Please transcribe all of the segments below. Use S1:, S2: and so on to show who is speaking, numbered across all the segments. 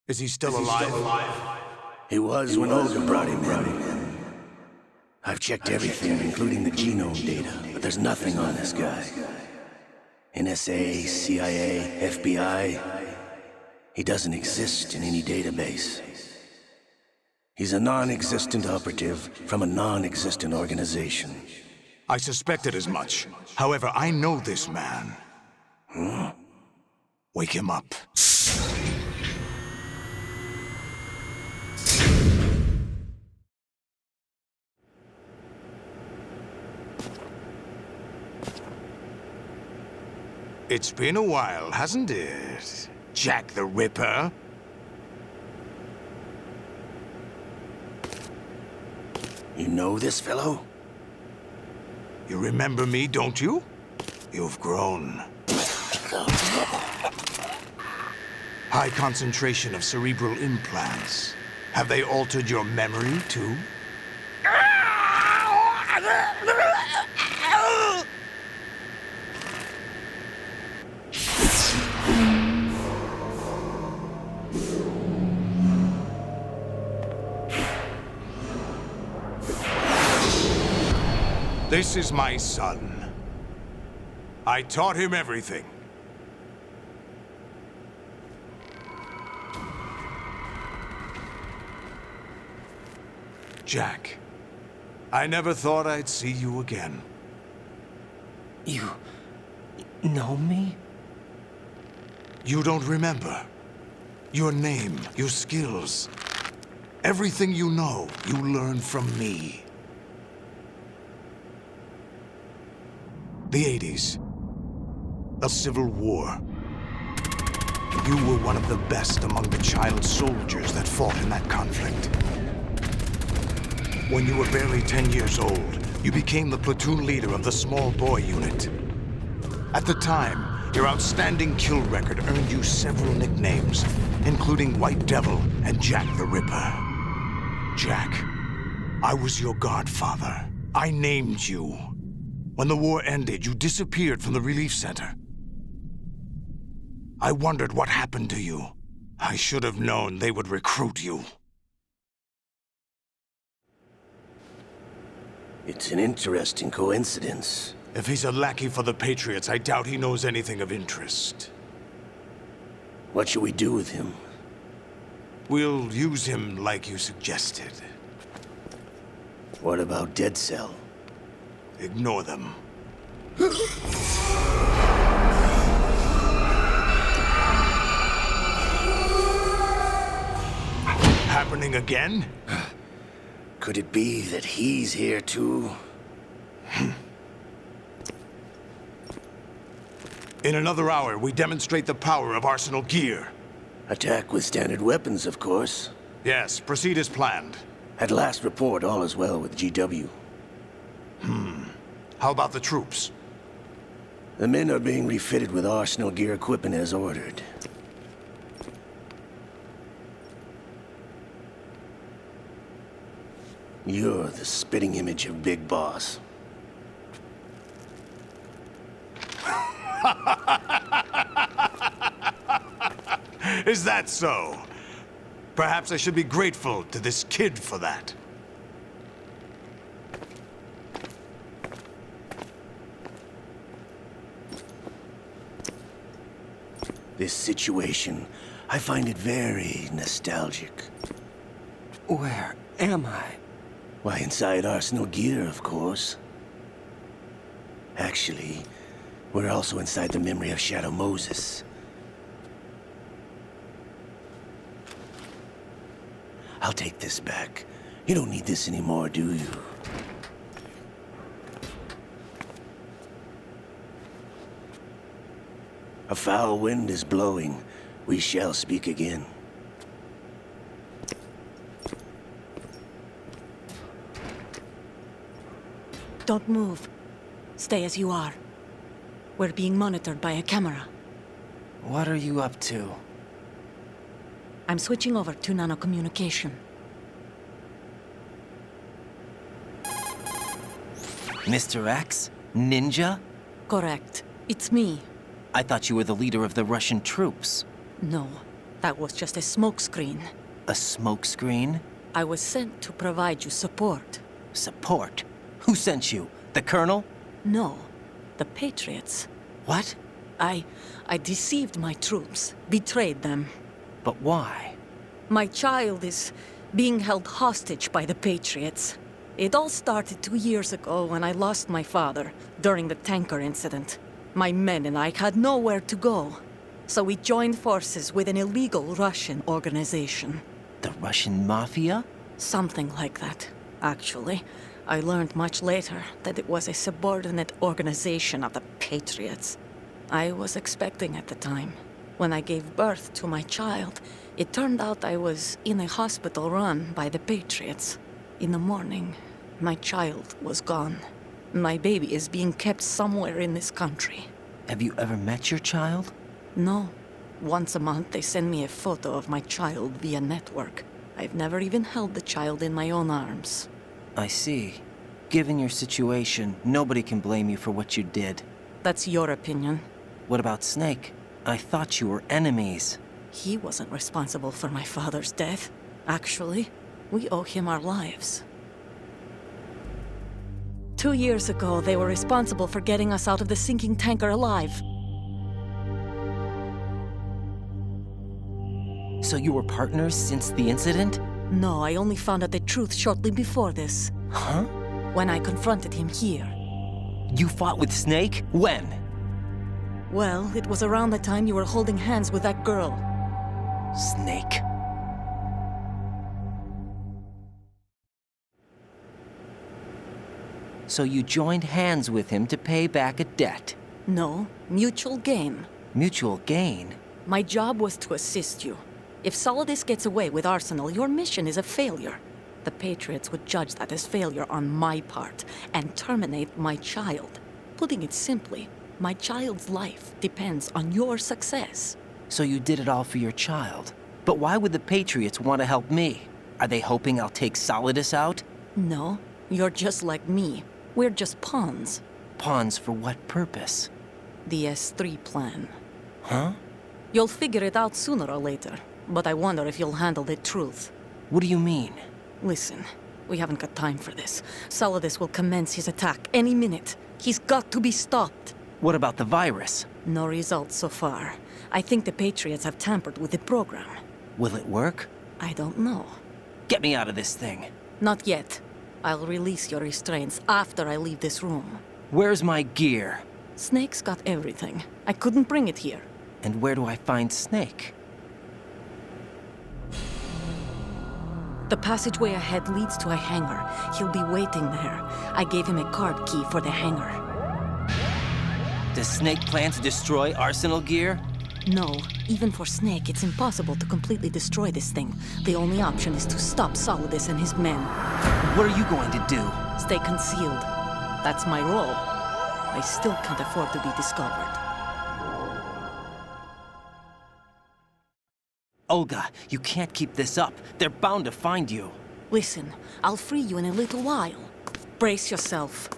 S1: Is he still alive?
S2: He was when Olga brought him in. I've checked everything, including the genome data, but there's nothing on this guy. NSA, CIA, FBI. He doesn't exist in any database. He's a non-existent operative from a non-existent organization.
S1: I suspected as much. However, I know this man. Wake him up. It's been a while, hasn't it? Jack the Ripper?
S2: You know this fellow?
S1: You remember me, don't you? You've grown. High concentration of cerebral implants. Have they altered your memory, too? This is my son. I taught him everything. Jack, I never thought I'd see you again.
S3: You know me?
S1: You don't remember. Your name, your skills. Everything you know, you learned from me. The 80s. A civil war. You were one of the best among the child soldiers that fought in that conflict. When you were barely 10 years old, you became the platoon leader of the small boy unit. At the time, your outstanding kill record earned you several nicknames, including White Devil and Jack the Ripper. Jack, I was your godfather. I named you. When the war ended, you disappeared from the relief center. I wondered what happened to you. I should have known they would recruit you.
S2: It's an interesting coincidence.
S1: If he's a lackey for the Patriots, I doubt he knows anything of interest.
S2: What should we do with him?
S1: We'll use him like you suggested.
S2: What about Dead Cell?
S1: Ignore them. Happening again?
S2: Could it be that he's here too?
S1: In another hour, we demonstrate the power of Arsenal gear.
S2: Attack with standard weapons, of course.
S1: Yes, proceed as planned.
S2: At last report, all is well with GW.
S1: How about the troops?
S2: The men are being refitted with Arsenal gear equipment as ordered. You're the spitting image of Big Boss.
S1: Is that so? Perhaps I should be grateful to this kid for that.
S2: This situation, I find it very nostalgic.
S3: Where am I?
S2: Why, inside Arsenal gear, of course. Actually, we're also inside the memory of Shadow Moses. I'll take this back. You don't need this anymore, do you? A foul wind is blowing. We shall speak again.
S4: Don't move. Stay as you are. We're being monitored by a camera.
S3: What are you up to?
S4: I'm switching over to nanocommunication.
S3: Mr. X? Ninja?
S4: Correct. It's me.
S3: I thought you were the leader of the Russian troops.
S4: No. That was just a smokescreen.
S3: A smokescreen?
S4: I was sent to provide you support.
S3: Support? Who sent you? The Colonel?
S4: No, the Patriots.
S3: What?
S4: I deceived my troops, betrayed them.
S3: But why?
S4: My child is being held hostage by the Patriots. It all started 2 years ago when I lost my father during the tanker incident. My men and I had nowhere to go, so we joined forces with an illegal Russian organization.
S3: The Russian Mafia?
S4: Something like that, actually. I learned much later that it was a subordinate organization of the Patriots. I was expecting at the time. When I gave birth to my child, it turned out I was in a hospital run by the Patriots. In the morning, my child was gone. My baby is being kept somewhere in this country.
S3: Have you ever met your child?
S4: No. Once a month, they send me a photo of my child via network. I've never even held the child in my own arms.
S3: I see. Given your situation, nobody can blame you for what you did.
S4: That's your opinion.
S3: What about Snake? I thought you were enemies.
S4: He wasn't responsible for my father's death. Actually, we owe him our lives. 2 years ago, they were responsible for getting us out of the sinking tanker alive.
S3: So you were partners since the incident?
S4: No, I only found out the truth shortly before this.
S3: Huh?
S4: When I confronted him here.
S3: You fought with Snake? When?
S4: Well, it was around the time you were holding hands with that girl.
S3: Snake. So you joined hands with him to pay back a debt?
S4: No, mutual gain.
S3: Mutual gain?
S4: My job was to assist you. If Solidus gets away with Arsenal, your mission is a failure. The Patriots would judge that as failure on my part and terminate my child. Putting it simply, my child's life depends on your success.
S3: So you did it all for your child. But why would the Patriots want to help me? Are they hoping I'll take Solidus out?
S4: No, you're just like me. We're just pawns.
S3: Pawns for what purpose?
S4: The S3 plan.
S3: Huh?
S4: You'll figure it out sooner or later, but I wonder if you'll handle the truth.
S3: What do you mean?
S4: Listen, we haven't got time for this. Solidus will commence his attack any minute. He's got to be stopped.
S3: What about the virus?
S4: No results so far. I think the Patriots have tampered with the program.
S3: Will it work?
S4: I don't know.
S3: Get me out of this thing.
S4: Not yet. I'll release your restraints after I leave this room.
S3: Where's my gear?
S4: Snake's got everything. I couldn't bring it here.
S3: And where do I find Snake?
S4: The passageway ahead leads to a hangar. He'll be waiting there. I gave him a card key for the hangar.
S3: Does Snake plan to destroy Arsenal gear?
S4: No, even for Snake, it's impossible to completely destroy this thing. The only option is to stop Solidus and his men.
S3: What are you going to do?
S4: Stay concealed. That's my role. I still can't afford to be discovered.
S3: Olga, you can't keep this up. They're bound to find you.
S4: Listen, I'll free you in a little while. Brace yourself.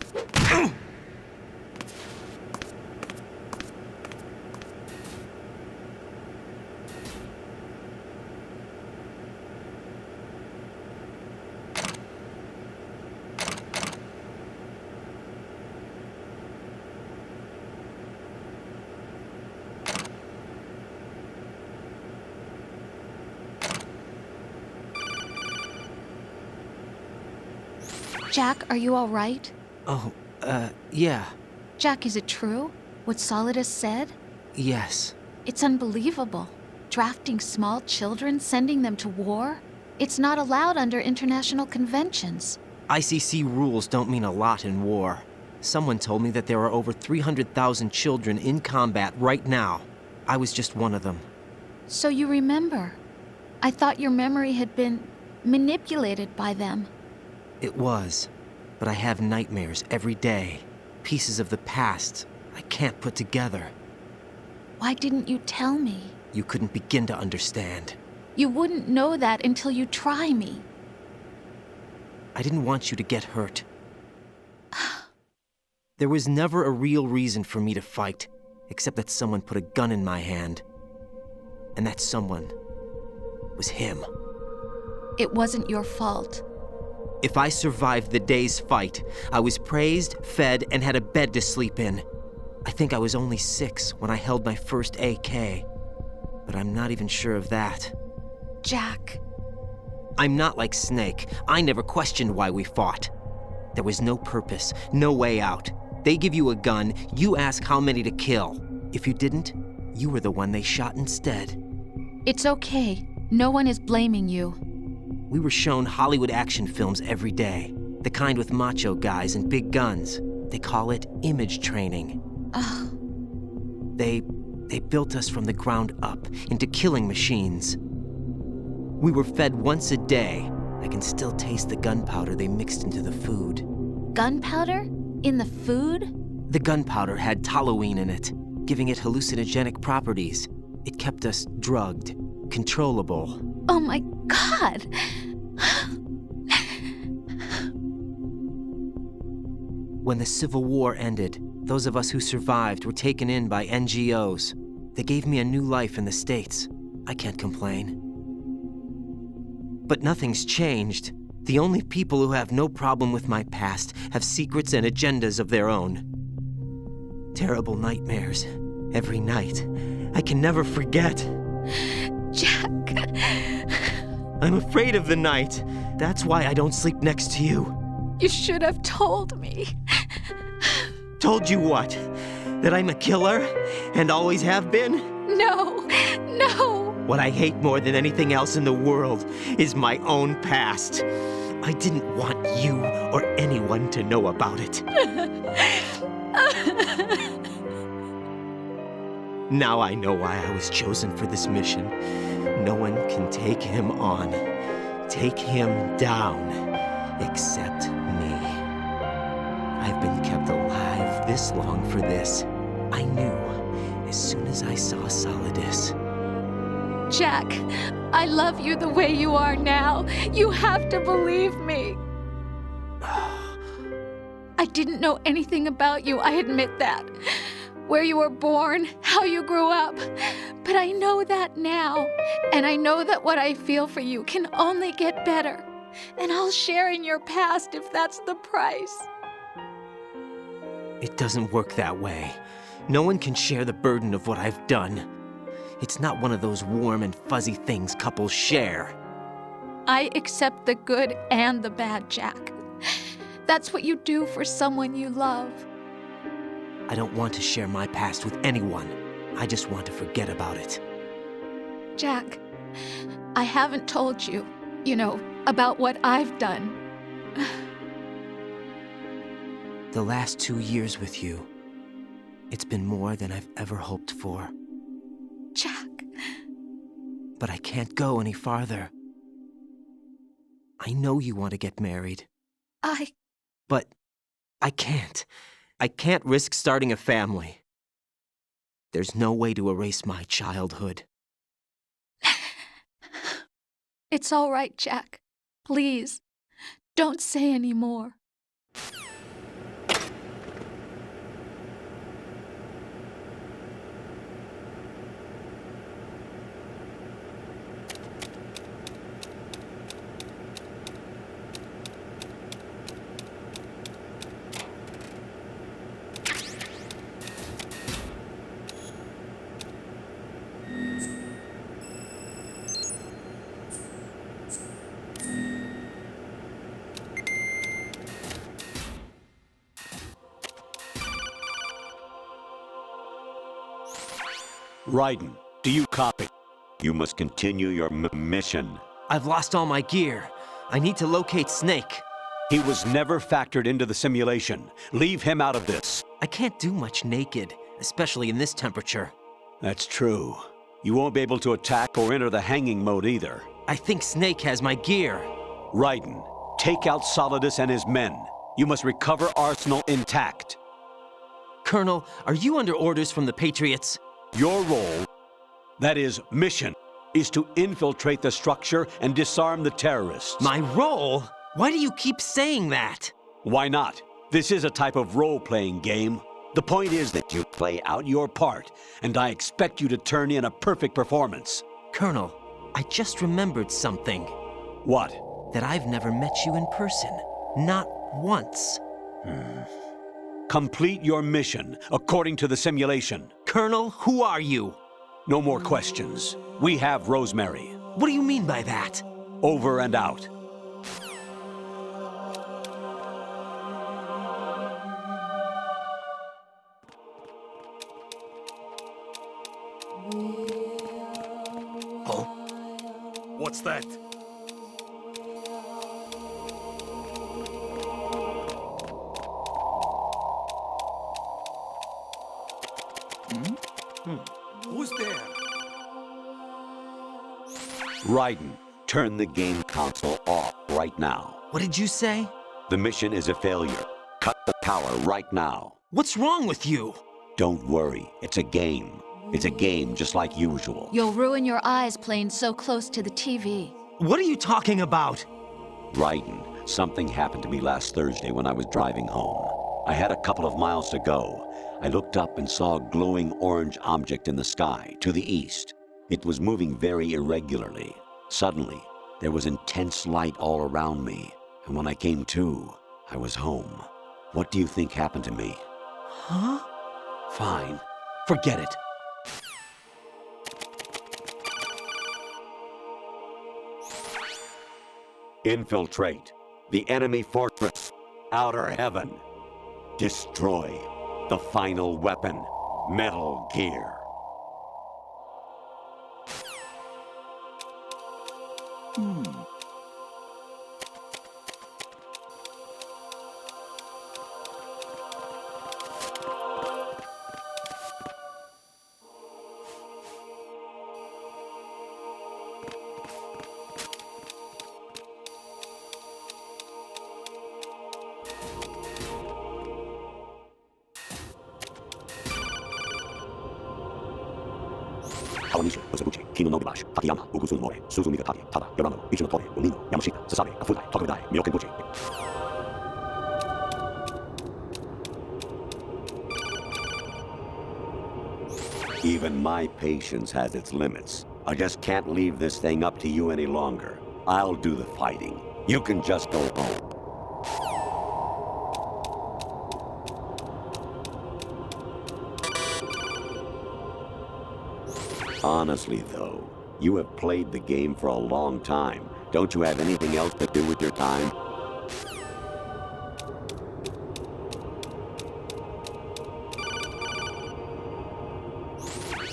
S5: Jack, are you all right?
S3: Oh, yeah.
S5: Jack, is it true? What Solidus said?
S3: Yes.
S5: It's unbelievable. Drafting small children, sending them to war? It's not allowed under international conventions.
S3: ICC rules don't mean a lot in war. Someone told me that there are over 300,000 children in combat right now. I was just one of them.
S5: So you remember. I thought your memory had been manipulated by them.
S3: It was, but I have nightmares every day. Pieces of the past I can't put together.
S5: Why didn't you tell me?
S3: You couldn't begin to understand.
S5: You wouldn't know that until you try me.
S3: I didn't want you to get hurt. There was never a real reason for me to fight, except that someone put a gun in my hand. And that someone was him.
S5: It wasn't your fault.
S3: If I survived the day's fight, I was praised, fed, and had a bed to sleep in. I think I was only 6 when I held my first AK, but I'm not even sure of that.
S5: Jack.
S3: I'm not like Snake. I never questioned why we fought. There was no purpose, no way out. They give you a gun, you ask how many to kill. If you didn't, you were the one they shot instead.
S5: It's okay. No one is blaming you.
S3: We were shown Hollywood action films every day. The kind with macho guys and big guns. They call it image training.
S5: Ugh.
S3: They built us from the ground up into killing machines. We were fed once a day. I can still taste the gunpowder they mixed into the food.
S5: Gunpowder? In the food?
S3: The gunpowder had toluene in it, giving it hallucinogenic properties. It kept us drugged, controllable.
S5: Oh my God!
S3: When the Civil War ended, those of us who survived were taken in by NGOs. They gave me a new life in the States. I can't complain. But nothing's changed. The only people who have no problem with my past have secrets and agendas of their own. Terrible nightmares. Every night. I can never forget.
S5: Jack.
S3: I'm afraid of the night. That's why I don't sleep next to you.
S5: You should have told me.
S3: Told you what? That I'm a killer? And always have been?
S5: No.
S3: What I hate more than anything else in the world is my own past. I didn't want you or anyone to know about it. Now I know why I was chosen for this mission. No one can take him on, take him down, except me. I've been kept alive this long for this. I knew as soon as I saw Solidus.
S5: Jack, I love you the way you are now. You have to believe me. I didn't know anything about you, I admit that. Where you were born, how you grew up. But I know that now. And I know that what I feel for you can only get better. And I'll share in your past if that's the price.
S3: It doesn't work that way. No one can share the burden of what I've done. It's not one of those warm and fuzzy things couples share.
S5: I accept the good and the bad, Jack. That's what you do for someone you love.
S3: I don't want to share my past with anyone. I just want to forget about it.
S5: Jack, I haven't told you, about what I've done.
S3: The last 2 years with you, it's been more than I've ever hoped for.
S5: Jack.
S3: But I can't go any farther. I know you want to get married. But I can't. I can't risk starting a family. There's no way to erase my childhood.
S5: It's all right, Jack. Please, don't say any more.
S6: Raiden, do you copy? You must continue your mission.
S3: I've lost all my gear. I need to locate Snake.
S6: He was never factored into the simulation. Leave him out of this.
S3: I can't do much naked, especially in this temperature.
S6: That's true. You won't be able to attack or enter the hanging mode either.
S3: I think Snake has my gear.
S6: Raiden, take out Solidus and his men. You must recover Arsenal intact.
S3: Colonel, are you under orders from the Patriots?
S6: Your role, that is, mission, is to infiltrate the structure and disarm the terrorists.
S3: My role? Why do you keep saying that?
S6: Why not? This is a type of role-playing game. The point is that you play out your part, and I expect you to turn in a perfect performance.
S3: Colonel, I just remembered something.
S6: What?
S3: That I've never met you in person. Not once.
S6: Complete your mission according to the simulation.
S3: Colonel, who are you?
S6: No more questions. We have Rosemary.
S3: What do you mean by that?
S6: Over and out.
S2: What's that? Who's there?
S6: Raiden, turn the game console off right now.
S3: What did you say?
S6: The mission is a failure. Cut the power right now.
S3: What's wrong with you?
S6: Don't worry, it's a game. It's a game just like usual.
S5: You'll ruin your eyes playing so close to the TV.
S3: What are you talking about?
S6: Raiden, something happened to me last Thursday when I was driving home. I had a couple of miles to go. I looked up and saw a glowing orange object in the sky, to the east. It was moving very irregularly. Suddenly, there was intense light all around me, and when I came to, I was home. What do you think happened to me?
S3: Huh?
S6: Fine. Forget it. Infiltrate the enemy fortress, Outer Heaven. Destroy the final weapon, Metal Gear. Hawanisha, Osabuchi, Kino no Gibash, Takayama, Ugusun More, Suzumi Gatari, Tada, Yorano, Ichino Tore, Unino, Yamashita, Sasabe, Kafudai, Tokudai, Myokenbuchi. Even my patience has its limits. I just can't leave this thing up to you any longer. I'll do the fighting. You can just go home. Honestly, though, you have played the game for a long time. Don't you have anything else to do with your time?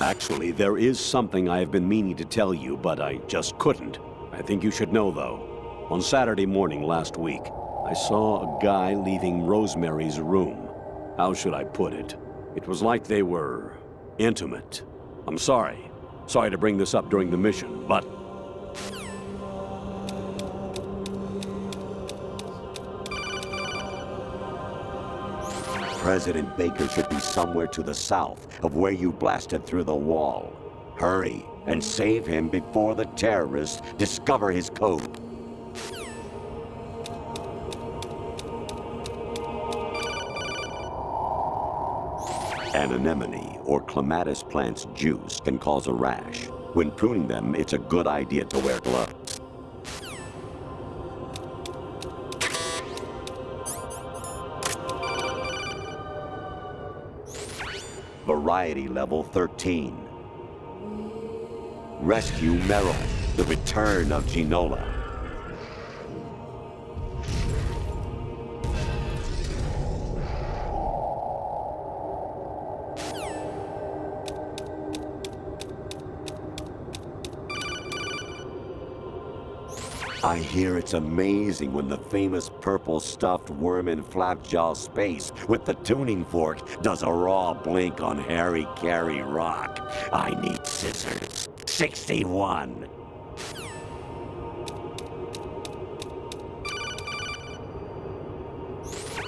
S6: Actually, there is something I have been meaning to tell you, but I just couldn't. I think you should know, though. On Saturday morning last week, I saw a guy leaving Rosemary's room. How should I put it? It was like they were intimate. I'm sorry. Sorry to bring this up during the mission, but... President Baker should be somewhere to the south of where you blasted through the wall. Hurry and save him before the terrorists discover his code. An anemone or clematis plant's juice can cause a rash. When pruning them, it's a good idea to wear gloves. Variety level 13. Rescue Meryl, the return of Ginola. I hear it's amazing when the famous purple stuffed worm in Flapjaw Space with the tuning fork does a raw blink on Harry Carey Rock. I need scissors. 61.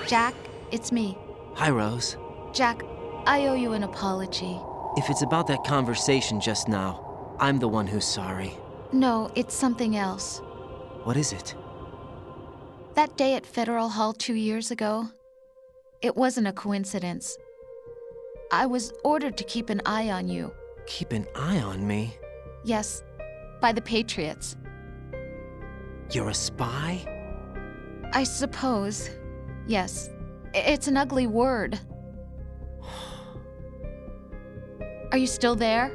S5: Jack, it's me.
S3: Hi, Rose.
S5: Jack, I owe you an apology.
S3: If it's about that conversation just now, I'm the one who's sorry.
S5: No, it's something else.
S3: What is it?
S5: That day at Federal Hall 2 years ago, it wasn't a coincidence. I was ordered to keep an eye on you.
S3: Keep an eye on me?
S5: Yes, by the Patriots.
S3: You're a spy?
S5: I suppose. Yes. It's an ugly word. Are you still there?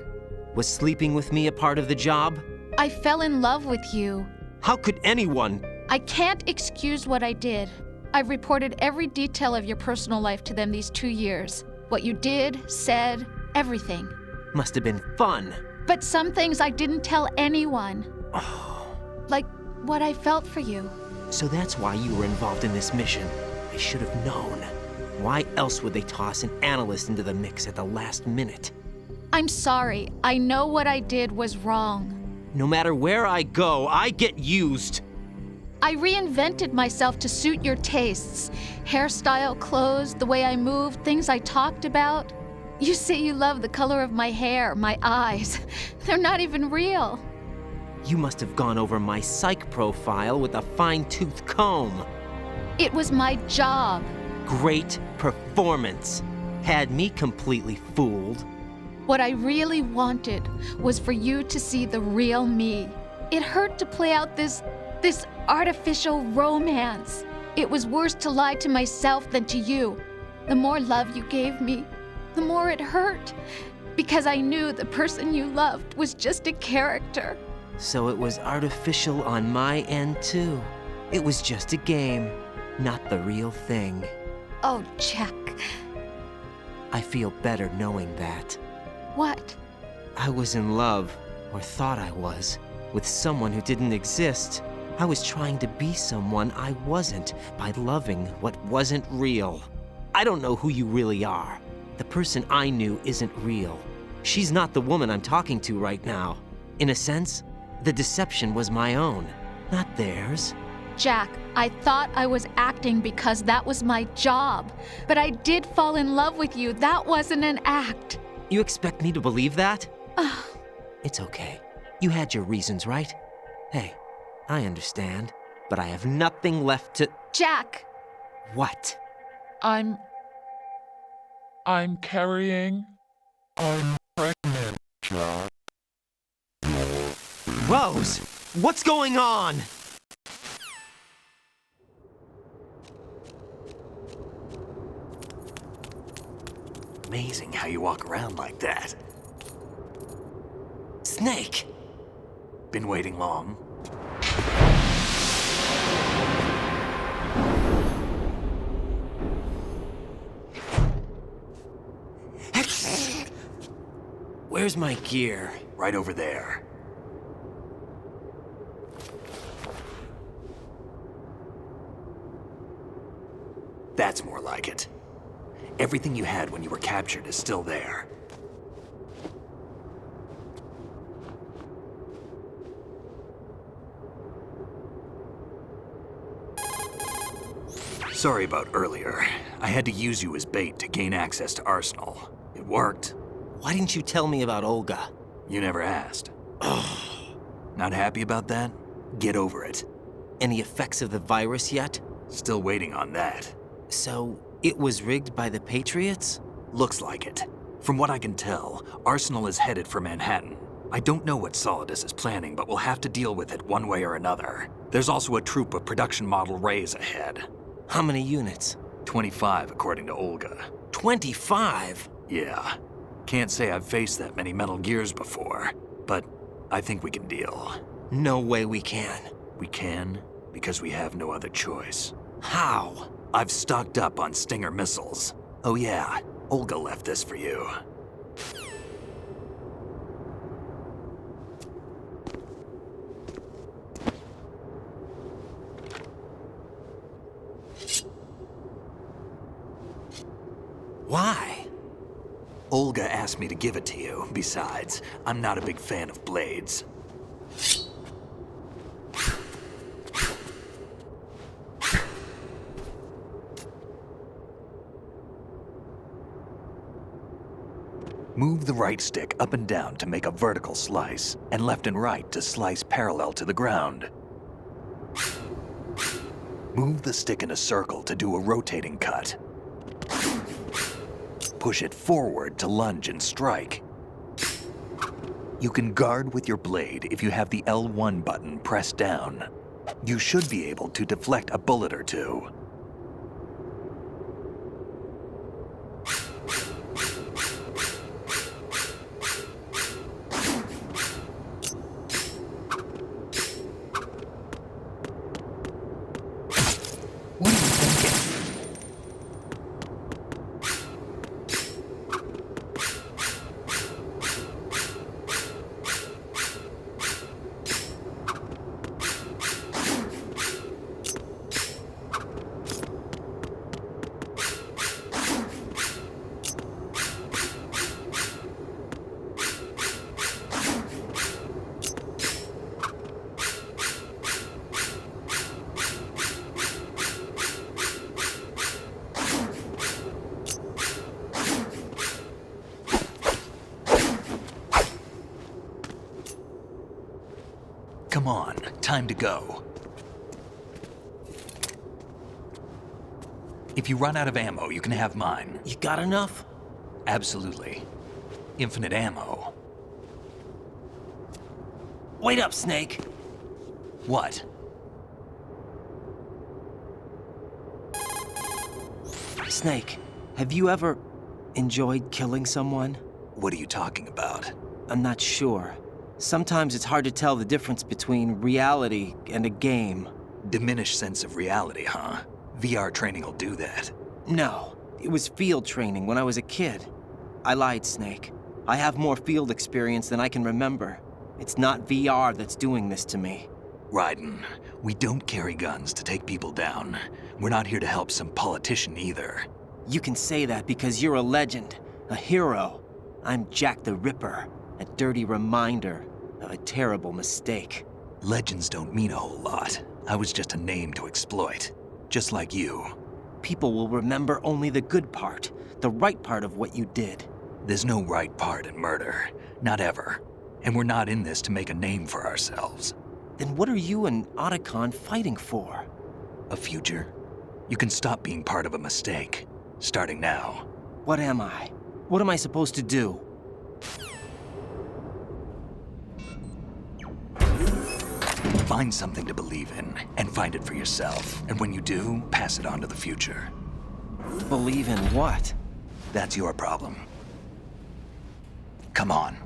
S3: Was sleeping with me a part of the job?
S5: I fell in love with you.
S3: How could anyone?
S5: I can't excuse what I did. I've reported every detail of your personal life to them these 2 years. What you did, said, everything.
S3: Must have been fun.
S5: But some things I didn't tell anyone. Like what I felt for you.
S3: So that's why you were involved in this mission. I should have known. Why else would they toss an analyst into the mix at the last minute?
S5: I'm sorry. I know what I did was wrong.
S3: No matter where I go, I get used.
S5: I reinvented myself to suit your tastes. Hairstyle, clothes, the way I moved, things I talked about. You say you love the color of my hair, my eyes. They're not even real.
S3: You must have gone over my psych profile with a fine-tooth comb.
S5: It was my job.
S3: Great performance. Had me completely fooled.
S5: What I really wanted was for you to see the real me. It hurt to play out this artificial romance. It was worse to lie to myself than to you. The more love you gave me, the more it hurt. Because I knew the person you loved was just a character.
S3: So it was artificial on my end, too. It was just a game, not the real thing.
S5: Oh, Jack.
S3: I feel better knowing that.
S5: What?
S3: I was in love, or thought I was, with someone who didn't exist. I was trying to be someone I wasn't by loving what wasn't real. I don't know who you really are. The person I knew isn't real. She's not the woman I'm talking to right now. In a sense, the deception was my own, not theirs.
S5: Jack, I thought I was acting because that was my job. But I did fall in love with you. That wasn't an act.
S3: You expect me to believe that? It's okay. You had your reasons, right? Hey, I understand, but I have nothing left to...
S5: Jack!
S3: What?
S7: I'm carrying. I'm pregnant, Jack.
S3: Rose! What's going on?
S2: Amazing how you walk around like that.
S3: Snake!
S2: Been waiting long?
S3: Where's my gear?
S2: Right over there. That's more like it. Everything you had when you were captured is still there. Sorry about earlier. I had to use you as bait to gain access to Arsenal. It worked.
S3: Why didn't you tell me about Olga?
S2: You never asked. Not happy about that? Get over it.
S3: Any effects of the virus yet?
S2: Still waiting on that.
S3: So, it was rigged by the Patriots?
S2: Looks like it. From what I can tell, Arsenal is headed for Manhattan. I don't know what Solidus is planning, but we'll have to deal with it one way or another. There's also a troop of production model Rays ahead.
S3: How many units?
S2: 25, according to Olga.
S3: 25?
S2: Yeah. Can't say I've faced that many Metal Gears before, but I think we can deal.
S3: No way we can.
S2: We can, because we have no other choice.
S3: How?
S2: I've stocked up on Stinger missiles. Oh yeah, Olga left this for you.
S3: Why?
S2: Olga asked me to give it to you. Besides, I'm not a big fan of blades. Move the right stick up and down to make a vertical slice, and left and right to slice parallel to the ground. Move the stick in a circle to do a rotating cut. Push it forward to lunge and strike.
S8: You can guard with your blade if you have the L1 button pressed down. You should be able to deflect a bullet or two. What are you thinking? Come on, time to go. If you run out of ammo, you can have mine.
S3: You got enough?
S8: Absolutely. Infinite ammo.
S3: Wait up, Snake.
S8: What?
S3: Snake, have you ever enjoyed killing someone?
S8: What are you talking about?
S3: I'm not sure. Sometimes it's hard to tell the difference between reality and a game.
S8: Diminished sense of reality, huh? VR training will do that.
S3: No, it was field training when I was a kid. I lied, Snake. I have more field experience than I can remember. It's not VR that's doing this to me.
S8: Raiden, we don't carry guns to take people down. We're not here to help some politician either.
S3: You can say that because you're a legend, a hero. I'm Jack the Ripper, a dirty reminder of a terrible mistake.
S8: Legends don't mean a whole lot. I was just a name to exploit. Just like you.
S3: People will remember only the good part, the right part of what you did.
S8: There's no right part in murder. Not ever. And we're not in this to make a name for ourselves.
S3: Then what are you and Otacon fighting for?
S8: A future. You can stop being part of a mistake. Starting now.
S3: What am I? What am I supposed to do?
S8: Find something to believe in, and find it for yourself. And when you do, pass it on to the future.
S3: Believe in what?
S8: That's your problem. Come on.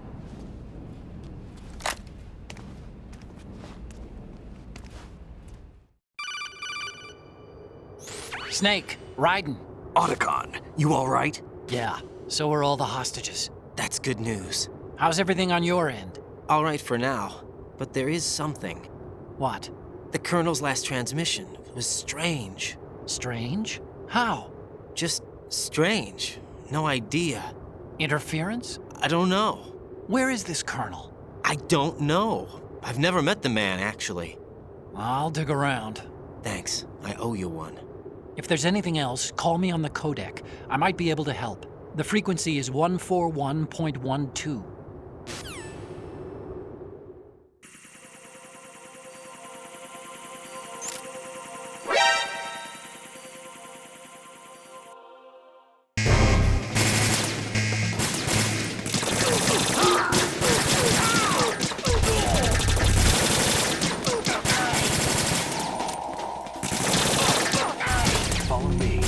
S9: Snake, Raiden.
S8: Otacon, you all right?
S9: Yeah, so are all the hostages.
S3: That's good news.
S9: How's everything on your end?
S3: All right for now, but there is something.
S9: What?
S3: The Colonel's last transmission was strange.
S9: Strange? How?
S3: Just strange. No idea.
S9: Interference?
S3: I don't know.
S9: Where is this Colonel?
S3: I don't know. I've never met the man, actually.
S9: I'll dig around.
S3: Thanks. I owe you one.
S9: If there's anything else, call me on the codec. I might be able to help. The frequency is 141.12.
S8: Follow me.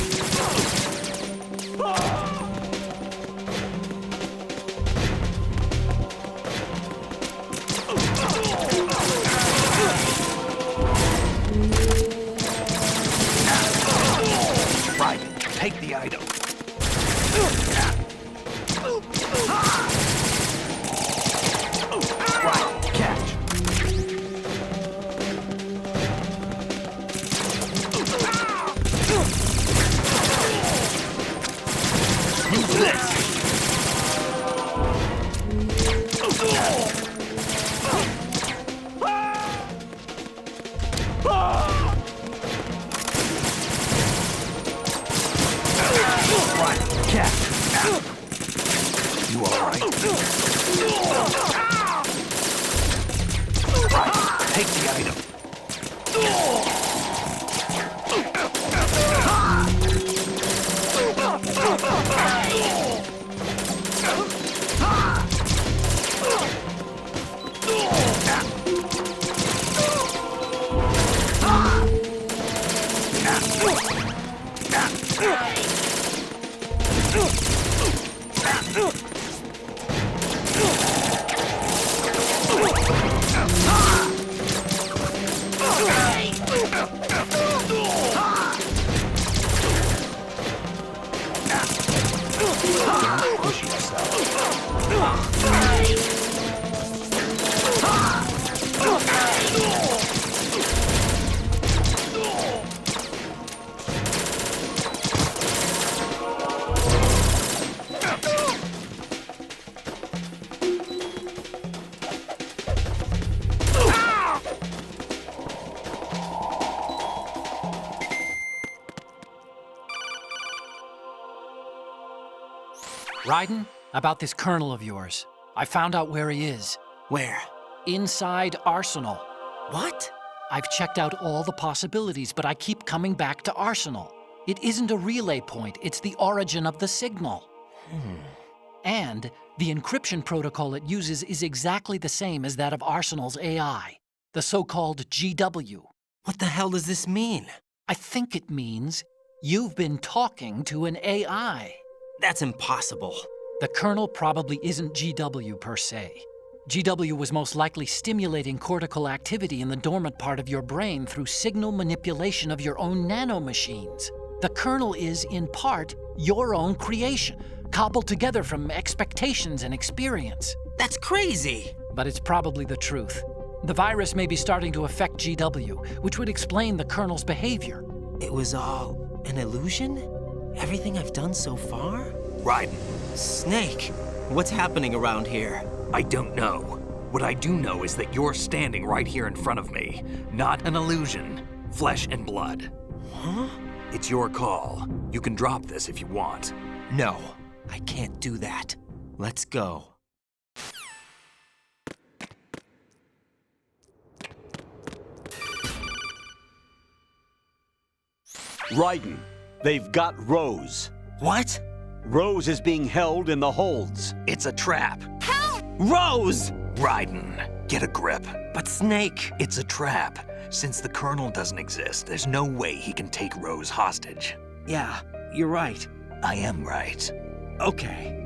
S9: Raiden, about this colonel of yours. I found out where he is.
S3: Where?
S9: Inside Arsenal.
S3: What?
S9: I've checked out all the possibilities, but I keep coming back to Arsenal. It isn't a relay point, it's the origin of the signal. And the encryption protocol it uses is exactly the same as that of Arsenal's AI, the so-called GW.
S3: What the hell does this mean?
S9: I think it means you've been talking to an AI.
S3: That's impossible.
S9: The kernel probably isn't GW per se. GW was most likely stimulating cortical activity in the dormant part of your brain through signal manipulation of your own nanomachines. The kernel is, in part, your own creation, cobbled together from expectations and experience.
S3: That's crazy!
S9: But it's probably the truth. The virus may be starting to affect GW, which would explain the kernel's behavior.
S3: It was all an illusion? Everything I've done so far?
S8: Raiden,
S3: Snake, what's happening around here?
S8: I don't know. What I do know is that you're standing right here in front of me. Not an illusion. Flesh and blood.
S3: Huh?
S8: It's your call. You can drop this if you want.
S3: No, I can't do that. Let's go.
S6: Raiden, they've got Rose.
S3: What?
S6: Rose is being held in the holds.
S8: It's a trap.
S3: Rose!
S8: Raiden, get a grip.
S3: But Snake...
S8: It's a trap. Since the Colonel doesn't exist, there's no way he can take Rose hostage.
S3: Yeah, you're right.
S8: I am right.
S3: Okay.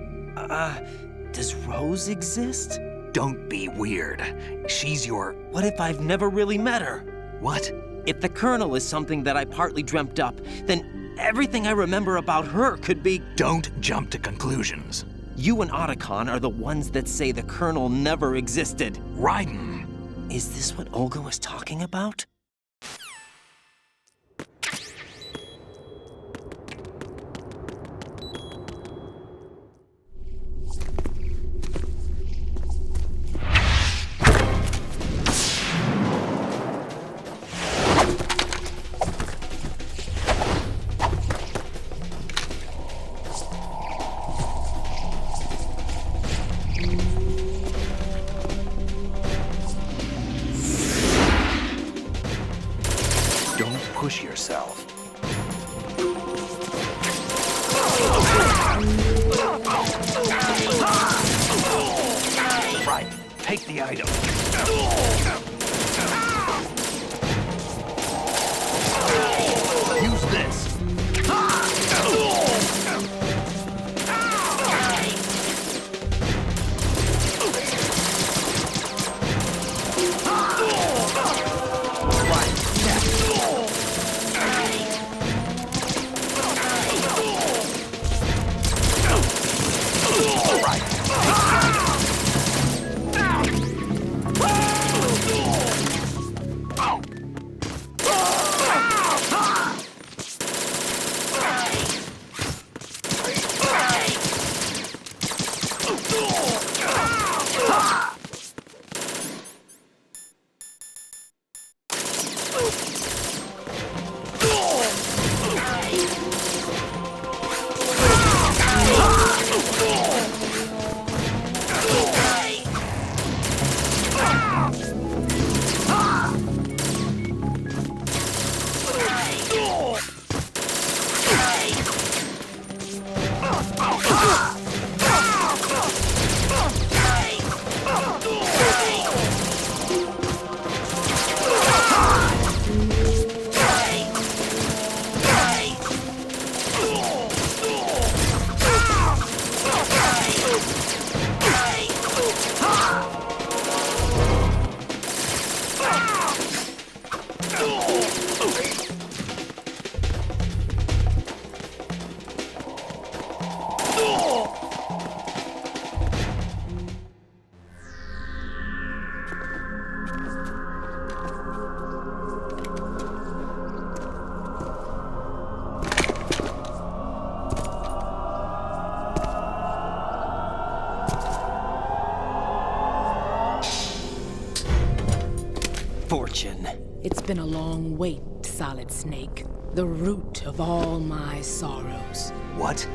S3: Does Rose exist?
S8: Don't be weird. She's your...
S3: What if I've never really met her?
S8: What?
S3: If the Colonel is something that I partly dreamt up, then everything I remember about her could be...
S8: Don't jump to conclusions.
S3: You and Otacon are the ones that say the Colonel never existed.
S8: Raiden!
S3: Is this what Olga was talking about?
S8: Don't push yourself. Right, take the item. Use this.
S3: fortune.
S10: It's been a long wait, Solid Snake. The root of all my sorrows.
S8: What?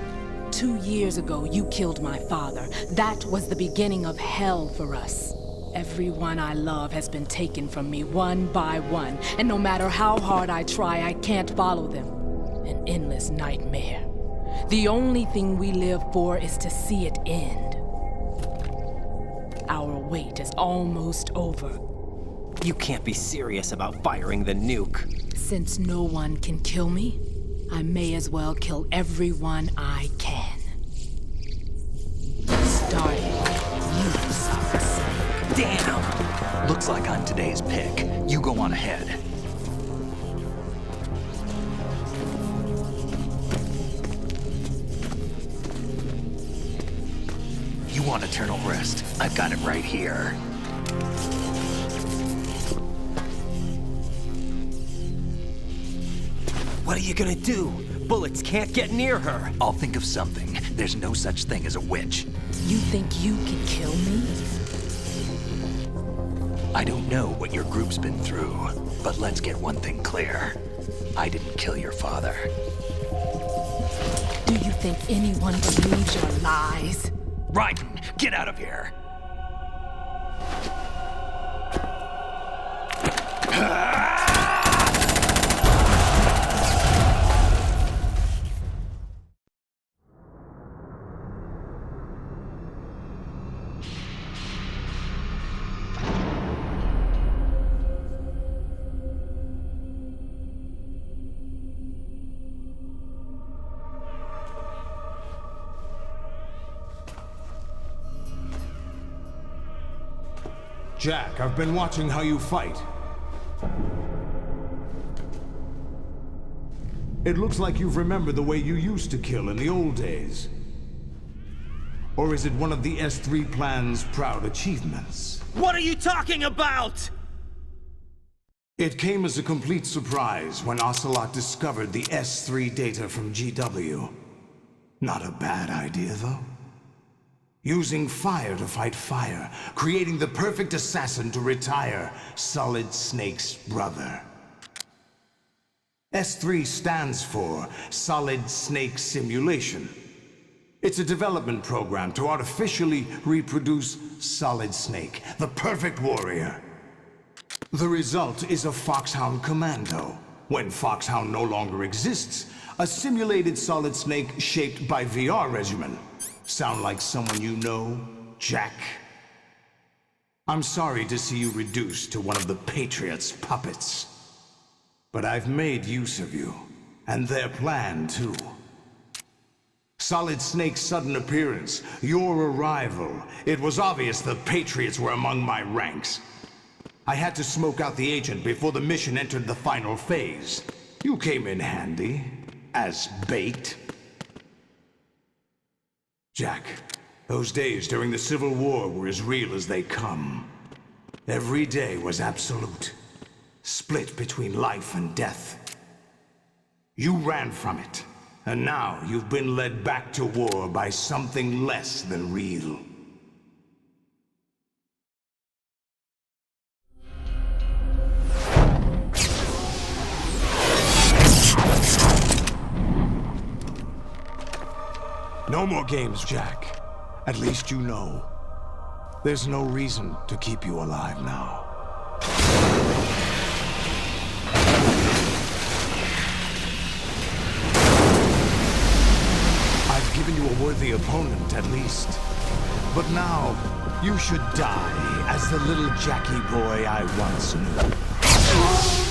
S10: 2 years ago, you killed my father. That was the beginning of hell for us. Everyone I love has been taken from me one by one, and no matter how hard I try, I can't follow them. An endless nightmare. The only thing we live for is to see it end. Our wait is almost over.
S3: You can't be serious about firing the nuke.
S10: Since no one can kill me, I may as well kill everyone I can. Starting with you, Solid Snake.
S8: Damn! Looks like I'm today's pick. You go on ahead. You want eternal rest? I've got it right here.
S3: What are you gonna do? Bullets can't get near her.
S8: I'll think of something. There's no such thing as a witch.
S10: You think you can kill me?
S8: I don't know what your group's been through, but let's get one thing clear. I didn't kill your father.
S10: Do you think anyone believes your lies?
S8: Raiden, get out of here!
S1: Jack, I've been watching how you fight. It looks like you've remembered the way you used to kill in the old days. Or is it one of the S3 plan's proud achievements?
S3: What are you talking about?
S1: It came as a complete surprise when Ocelot discovered the S3 data from GW. Not a bad idea, though. Using fire to fight fire, creating the perfect assassin to retire Solid Snake's brother. S3 stands for Solid Snake Simulation. It's a development program to artificially reproduce Solid Snake, the perfect warrior. The result is a Foxhound Commando. When Foxhound no longer exists, a simulated Solid Snake shaped by VR regimen. Sound like someone you know, Jack? I'm sorry to see you reduced to one of the Patriots' puppets. But I've made use of you, and their plan too. Solid Snake's sudden appearance, your arrival, it was obvious the Patriots were among my ranks. I had to smoke out the agent before the mission entered the final phase. You came in handy, as bait. Jack, those days during the Civil War were as real as they come. Every day was absolute, split between life and death. You ran from it, and now you've been led back to war by something less than real. No more games, Jack. At least you know. There's no reason to keep you alive now. I've given you a worthy opponent, at least. But now, you should die as the little Jackie boy I once knew.